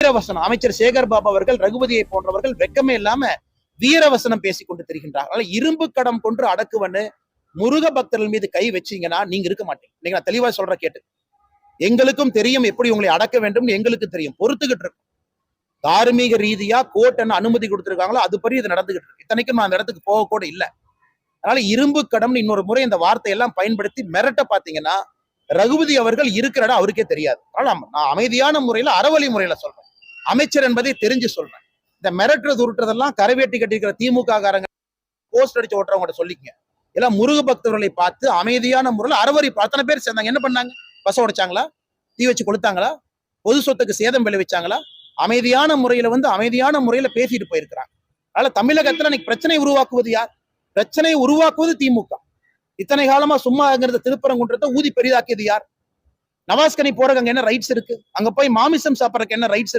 வீரவசனம் அமைச்சர் சேகர் பாபு அவர்கள், ரகுபதியை போன்றவர்கள் வெக்கமே இல்லாம வீரவசனம் பேசிக் கொண்டு திரிகின்றார். அதனால இரும்பு கடம் கொண்டு அடக்குவன்னு முருக பக்தர்கள் மீது கை வச்சீங்கன்னா நீங்க இருக்க மாட்டீங்க. நீங்க நான் தெளிவா சொல்ற கேட்டு, எங்களுக்கும் தெரியும் எப்படி உங்களை அடக்க வேண்டும், எங்களுக்கு தெரியும், பொறுத்துக்கிட்டு இருக்கும். தார்மீக ரீதியா கோர்ட் என்ன அனுமதி கொடுத்திருக்காங்களோ அதுபடி இது நடந்துகிட்டு இருக்கு. இத்தனைக்கும் நான் அந்த இடத்துக்கு போக கூட இல்லை. அதனால இரும்பு கடம்னு இன்னொரு முறை இந்த வார்த்தையெல்லாம் பயன்படுத்தி மிரட்ட பாத்தீங்கன்னா ரகுபதி அவர்கள் இருக்கிற இடம் அவருக்கே தெரியாது. நான் அமைதியான முறையில அறவழி முறையில சொல்றேன், அமைச்சர் என்பதை தெரிஞ்சு சொல்றேன். இந்த மிரட்டுறது உருட்டுறதெல்லாம் கரைவேட்டி கட்டிருக்கிற திமுக காரங்க போஸ்ட் அடிச்சு ஓட்டுறவங்க சொல்லிக்கங்க. எல்லாம் முருக பக்தர்களை பார்த்து அமைதியான முறையில் அறவழி அத்தனை பேர் சேர்ந்தாங்க. என்ன பண்ணாங்க? பச உடைச்சாங்களா? தீ வச்சு கொளுத்தாங்களா? பொது சொத்துக்கு சேதம் விளைவிச்சாங்களா? அமைதியான முறையில அமைதியான முறையில பேசிட்டு போயிருக்கிறாங்க. அதனால தமிழகத்துல இன்னைக்கு பிரச்சனை உருவாக்குவது யார்? பிரச்சனை உருவாக்குவது திமுக. இத்தனை காலமா சும்மா இருக்கிறத திருப்பரங்குன்றத்தை ஊதி பெரிதாக்கியது யார்? நவாஸ்கனி போறதுக்கு அங்க என்ன ரைட்ஸ் இருக்கு? அங்க போய் மாமிசம் சாப்பிடறதுக்கு என்ன ரைட்ஸ் இருக்கு?